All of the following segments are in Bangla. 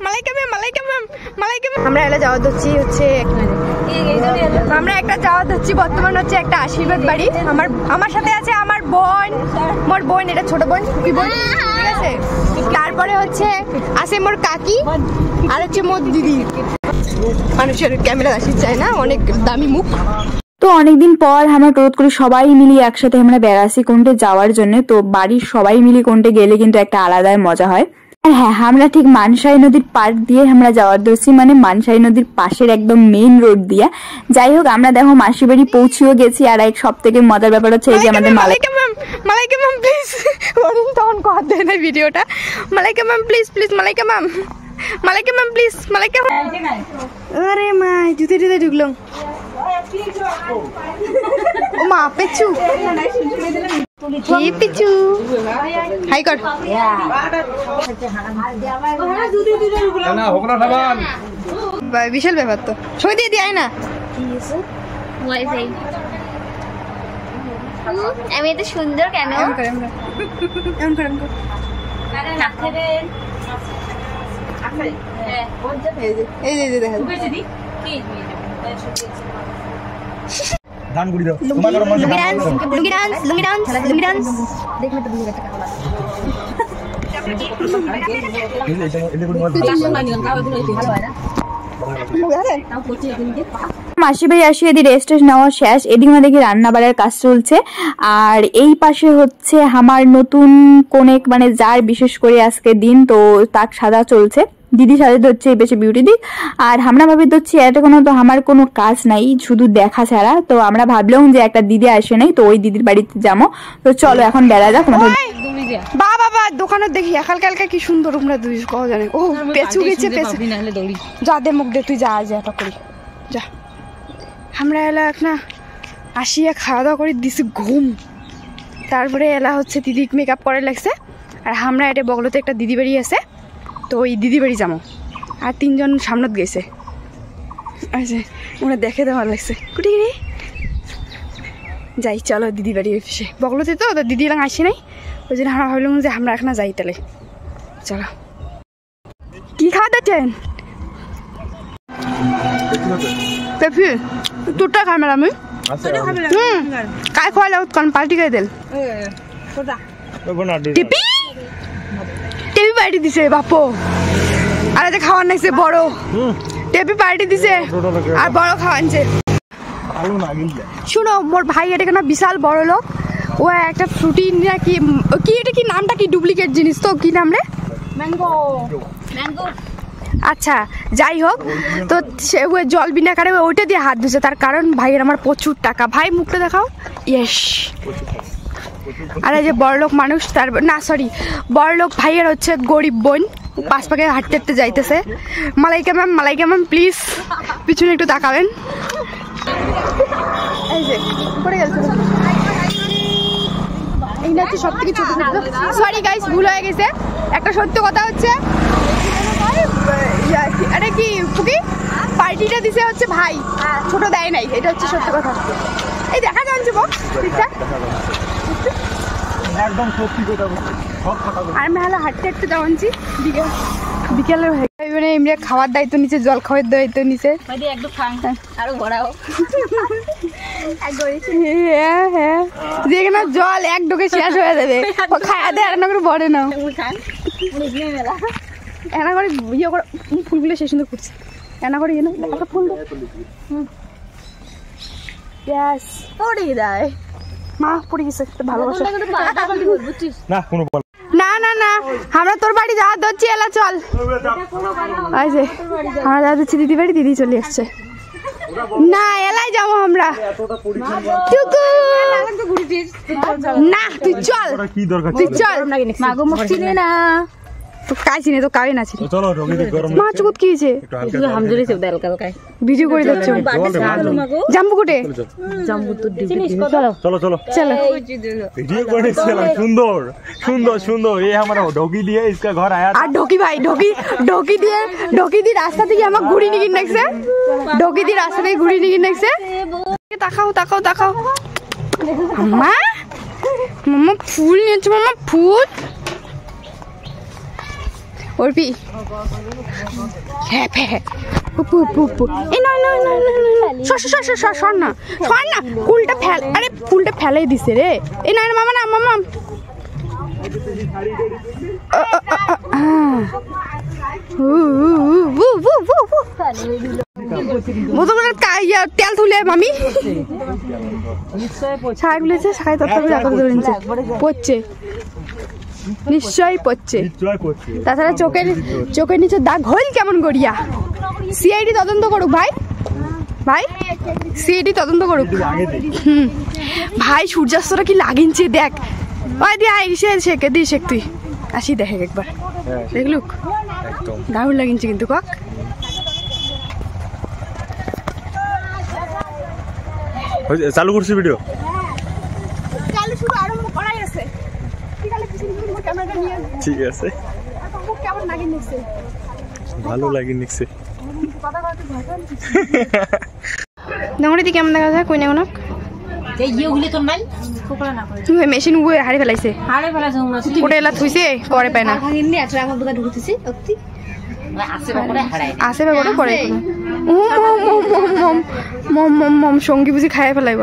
মালাইকা ম্যাম আমরা এলা যাওয়া হচ্ছে আমরা একটা যাওয়া হচ্ছে বর্তমান হচ্ছে একটা আশীর্বাদ বাড়ি। আমার সাথে আছে আমার বোন, মোর বোন, এটা ছোট বোন, কি বোন, ঠিক আছে। তারপরে হচ্ছে আছে মোর কাকি, আর হচ্ছে মোর দিদি। মানুষের ক্যামেরা আসি চায় না, অনেক দামি মুখ। তো অনেকদিন পর আমরা টোট করে সবাই মিলিয়ে একসাথে আমরা বেড়াচ্ছি কোনটে যাওয়ার জন্য। তো বাড়ির সবাই মিলিয়ে কোনটে গেলে কিন্তু একটা আলাদাই মজা হয়। আর হ্যাঁ, আমরা ঠিক মানসাই নদীর পার দিয়ে আমরা যাওয়ার ধরছি, মানে মানসাই নদীর পাশের একদম মেইন রোড দিয়ে। যাই হোক, আমরা দেখো মাসির বাড়ি পৌঁছেও গেছি। আর এক সব থেকে মজার ব্যাপার হচ্ছে এই যে আমাদের মালাইকা ম্যাম প্লিজ, তখন কর দেয় না ভিডিওটা। Malaika ma'am please, Malaika ma'am please, Malaika ma'am. আরে মা, জুতে ঢুকলাম। ও মা, পেছু পিছু হাই কর। বিশাল ব্যাপার তো, ছবি দিয়ে দিয়ে না। আমি এত সুন্দর কেন? এই যে দেখা গান গুড়ি দাও। লুঙ্গি ডান্স দেখলে তো বুঝতে মাসির বাড়ি আসি, এদিকে রেস্ট নেওয়া শেষ। এদিকে দেখি রান্না বাড়ার কাজ চলছে। আর এই পাশে হচ্ছে আমার নতুন কোনেক, মানে যার বিশেষ করে আজকে দিন, তো তাক সাজা চলছে। দিদি সাথে ধরছে এই বেশি বিউটি দিক। আর আমরা ভাবি ধরছি এটা কোনো, তো আমার কোনো কাজ নাই, শুধু দেখা ছাড়া। তো আমরা ভাবলাম যে একটা দিদি আসে নাই, তো ওই দিদির বাড়িতে যাবো। তো চলো এখন বেড়া যাক। বাবা দোকানে দেখি কালকে কি সুন্দর তোমরা দুই কও জানে। ও পেছু গেছে, যা দে মুখ দে, তুই যা এটা করি যা। আমরা এলা না আসিয়া খাওয়া দাওয়া করে দিছি ঘুম। তারপরে এলা হচ্ছে দিদি মেকআপ করে লাগছে। আর আমরা এটা বগলতে একটা দিদি বাড়ি আছে, তো ওই দিদি বাড়ি যাবো। আর তিনজন সামনত গেছে, আচ্ছা আমরা দেখে দেওয়া লাগছে কুটি রে। যাই চলো দিদি বাড়ি এসে বগলতে, তো দিদি এলাম আসি নাই, ওই জন্য আমরা ভাবলাম যে আমরা এখন যাই তাহলে। চলো কি খাওয়া দিচ্ছেন? তোরটা খাই মেলাম কাই খোয়ালে কারণ পাল্টি খাই দিল। টিপি পার্টি দিছে বাপো, আর এতে খাওয়ার নাইছে বড় টেপি পার্টি দিছে আর বড় খাওয়ানছে। শুনো মোর ভাই এটা কেন বিশাল বড় লোক, ও একটা ফ্রুটি না কি এটা কি নামটা কি ডুপ্লিকেট জিনিস তো, কি নাম রে? ম্যাঙ্গো। আচ্ছা যাই হোক, তো সে জল বিনা কারে ওইটা দিয়ে হাত ধুছে, তার কারণ ভাইয়ের আমার প্রচুর টাকা। ভাই মুখটা দেখাও। ইয়েস। আর এই যে বড়লোক মানুষ, তার না সরি বড়লোক ভাইয়ের হচ্ছে গরিব বোন, পাশ পাকে হাঁটতে যাইতেছে। মালাইকা ম্যাম প্লিজ পিছনে একটু তাকাবেন। এই যে পড়ে গেছে, এই না সব থেকে ছোট। সরি গাইস, ভুল হয়ে গেছে। একটা সত্য কথা হচ্ছে, আরে কি ফুকি পার্টিটা দিছে হচ্ছে ভাই, ছোট দেয় নাই, এটা হচ্ছে সত্য কথা। এই দেখা যাচ্ছে ঠিকঠাক একদম সত্যি কথা বলছি, সব কথা বলছি। আর মেলা হাঁটতে যাওয়ানছি বিকেলে মানে এমনি খাওয়ার দায়িত্ব নিচে, জল খাওয়ার দায়িত্ব নিচে। হ্যাঁ যেখানে জল এক ঢোকে শেষ হয়ে যাবে, খাওয়া দেয় আর করে বড়ে না এনা করে ইয়ে করে ফুলগুলো সে সুন্দর করছে এনা করে একটা ফুল পড়ে দেয়। মা পড়ে গেছে, ভালোবাসা না কোনো না না না, আমরা তোর বাড়ি যাওয়া ধরছি, এলা চল। আমরা যাওয়া দিচ্ছি দিদি বাড়ি, দিদি চলে আসছে। না এলাই যাবো আমরা, না তুই চল, তুই চল মাগো মুখ চিনি না তো কাই চিনি তো কাই না চিনি। চলো মা চুকুত কি হয়েছে ভিডিও করে দিচ্ছ জাম্বু কোটে চলো চলো चलो ভিডিও করে চলাম। সুন্দর সুন্দর সুন্দর ये हमारा ढोकी दिए इसका घर आया আর ঢোকি ভাই ঢোকি দিয়ে রাস্তা থেকে আমার ঘুড়ি নিয়ে নেছে, ঢোকি দিয়ে রাস্তা থেকে ঘুড়ি নিয়ে নেছে। তাকাও তাকাও তাকাও মামা, মামা ফুল নিয়েছে, মামা ফুল অর্পি হ্যাঁ হ্যাঁ উপু উপু উপু এই নয় নয় নয় সর না ফুলটা ফেল, আরে ফুলটা ফেলেই দিছে রে। এই নয় মামা না মামা তেল তুলে মামি শাক তুলেছে, শাখায় তত্ত্ব পড়ছে, নিশ্চয়ই পড়ছে। তাছাড়া চোখের নিচে দাগ হইল কেমন গড়িয়া। সিআইডি তদন্ত করুক ভাই, সিআইডি তদন্ত করুক। ভাই সূর্যাস্তটা কি লাগিনছে দেখ, ওই দিয়ে শেখে দিই শেখ তুই আসি দেখে একবার দেখলুক, দারুণ লাগিনছে কিন্তু কক। চালু করছি ভিডিও, চালু শুরু আরম্ভ করাই আছে। ঠিক আছে, কেমন লাগে নিচ্ছে, ভালো লাগে নিচ্ছে। ডাঙরিদি কেমন দেখা যায় কই না কোন মেশিন হারিয়ে ফেলাইছে, ওটা এলা থুইছে করে পায় না, আসে বা করে করে মম সঙ্গী বুঝি খাই ফেলাইব।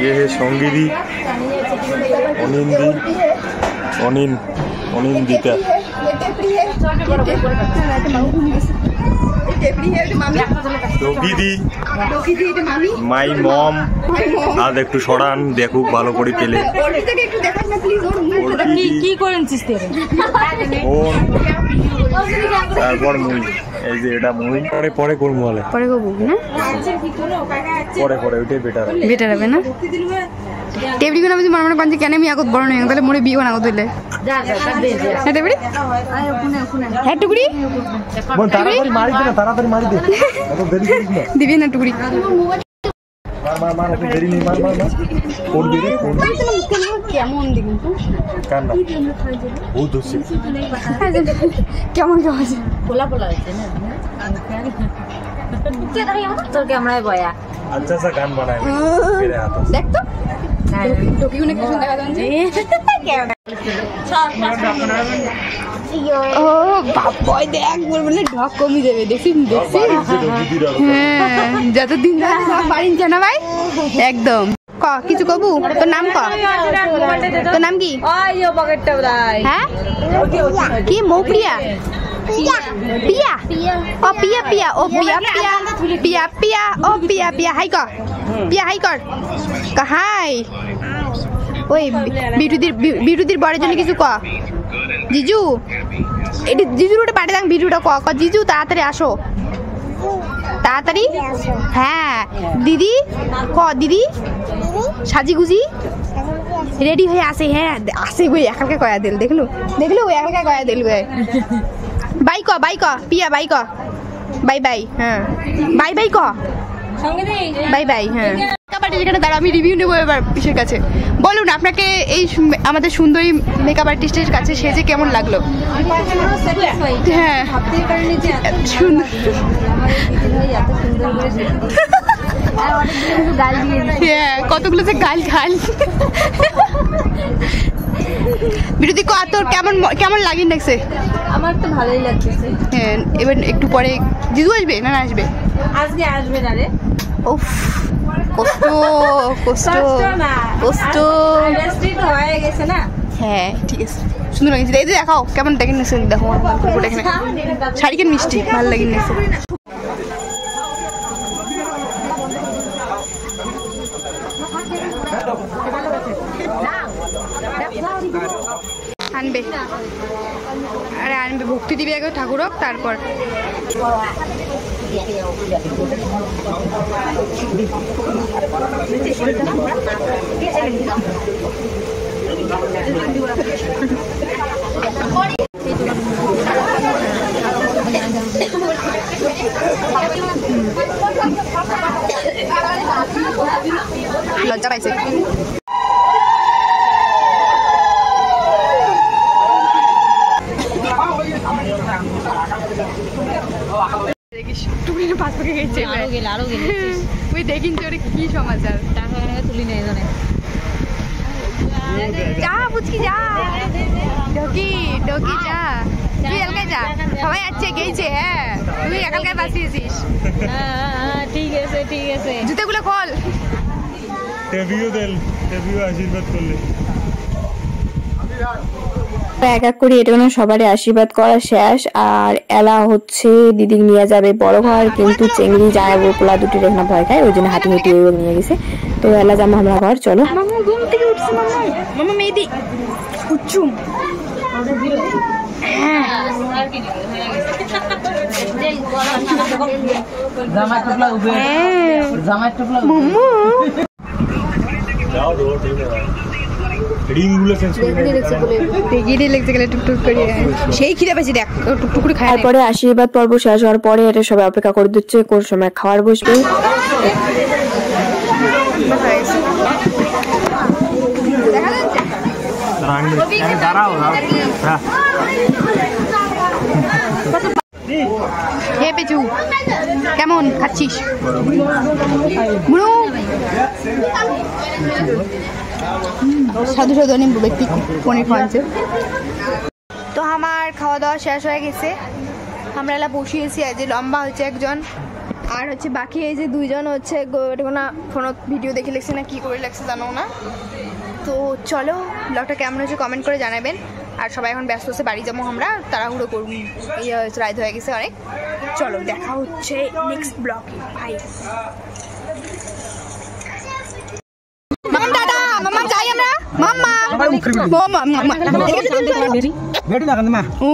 ये है सौंगिदी অনিন্দিতা। মাই মম আজ একটু সরান দেখুক ভালো করে পেলে। তারপর মুই, এই যে এটা মুই পরে করবো, পরে করবো না, পরে ওইটাই বেটার হবে না। টেবলি কোন বুঝি মনে মনে কেন আমি আগত বড় নই, তাহলে মোরে বিয়ে কোন আগত হইলে হ্যাঁ টেবলি হ্যাঁ টুকুরি তাড়াতাড়ি মারি দে, দিবি না টুকুরি কেমন দেখুন কেমন তোর ক্যামেরায় বয়া আচ্ছা আচ্ছা গান বানায় দেখ তো ঢুকিগুনে কি সুন্দর দেখা ও বাবাই দেখ বলবে ঢক কমে যাবে, দেখছিস হ্যাঁ যতদিন পারিস না ভাই একদম। ক কিছু কবু, তোর নাম ক, তোর নাম কি? হ্যাঁ কি মৌপ্রিয়া পিয়া ও পিয়া ও পিয়া ও পিয়া হাই কর, পিয়া হাই কর হাই। ওই বিটুদির বরের জন্য কিছু ক, জিজু এটি জিজুর ওটা পাঠিয়ে দেন ভিডিওটা ক জিজু তাড়াতাড়ি আসো তাড়াতাড়ি। হ্যাঁ দিদি ক দিদি সাজিগুজি রেডি হয়ে আসে, হ্যাঁ আসে বই একালকে কয়া দিল দেখলু একালকে কয়া দিল বাই ক পিয়া বাই ক বাই হ্যাঁ বাই ক বাই হ্যাঁ। যেখানে দাঁড়া আমি রিভিউ নেবো এবার পিসের কাছে। বলুন আপনাকে এই আমাদের সুন্দরী মেকআপ আর্টিস্টের কাছে সেজে কেমন লাগলো? হ্যাঁ হ্যাঁ কতগুলো যে গাল বিরোধী ক তোর কেমন লাগিন দেখছে? আমার তো ভালোই লাগতেছে। হ্যাঁ এবার একটু পরে জিজু আসবে না আসবে? আজকে আসবে না রে। উফ কষ্ট হয়ে গেছে না। হ্যাঁ ঠিক আছে সুন্দর লাগছে, এই যে দেখাও কেমন দেখেন দেখো শাড়ি কেন মিষ্টি ভালো লাগে নিয়েছে। আনবে আরে আনবে ভক্তি দিবে আগে ঠাকুরক তারপর লজ্জা পাইছে। ওই দেখিন তোর কি সমাচার টাকা তুলি নেই জানে যা বুঝকি যা ঢোকি ঢোকি যা তুই এলকে যা সবাই আছে গেইছে হ্যাঁ তুই একালকায় বাঁচিয়েছিস ঠিক আছে ঠিক আছে জুতোগুলো খোল টেবিউ আশীর্বাদ করলে এক এক করে এটা সবারই আশীর্বাদ করা শেষ। আর এলা হচ্ছে দিদি নিয়ে যাবে বড় ঘর, কিন্তু চেংড়ি যায় পোলা দুটি রেখনা ভয় খায়, ওই জন্য হাঁটি হেঁটে নিয়ে গেছে। তো এলা যাবো আমরা ঘর, চলো। মামা ঘুম থেকে উঠছে মামা মামা মেহেদি উচ্চুম রিংগুলো চেঞ্জ করে সেই খিদে পেয়েছি দেখ টুকটুক করে খায় তারপরে আশীর্বাদ পর্ব শেষ হওয়ার পরে এটা সবাই অপেক্ষা করে দিচ্ছে কোন সময় খাওয়ার বসবে। দাঁড়াও হে পেঁচু কেমন খাচ্ছিস মুনু সাধু সাধু নিম্বু ব্যক্তি পনির খাওয়াচ্ছে। তো আমার খাওয়া দাওয়া শেষ হয়ে গেছে, আমরা এলা বসিয়েছি আজ লম্বা হচ্ছে একজন, আর হচ্ছে বাকি এই যে দুইজন হচ্ছে না ফোনত ভিডিও দেখে লেগছে না কি করে লাগছে জানো না। তো চলো ব্লগটা কেমন হচ্ছে কমেন্ট করে জানাবেন। আর সবাই এখন ব্যস্ত হচ্ছে বাড়ি যাবো, আমরা তাড়াহুড়ো করব, রাইড হয়ে গেছে অনেক। চলো দেখা হচ্ছে নেক্সট ব্লগে, ভাই মামা দাদা মামা যাই আমরা মামা ও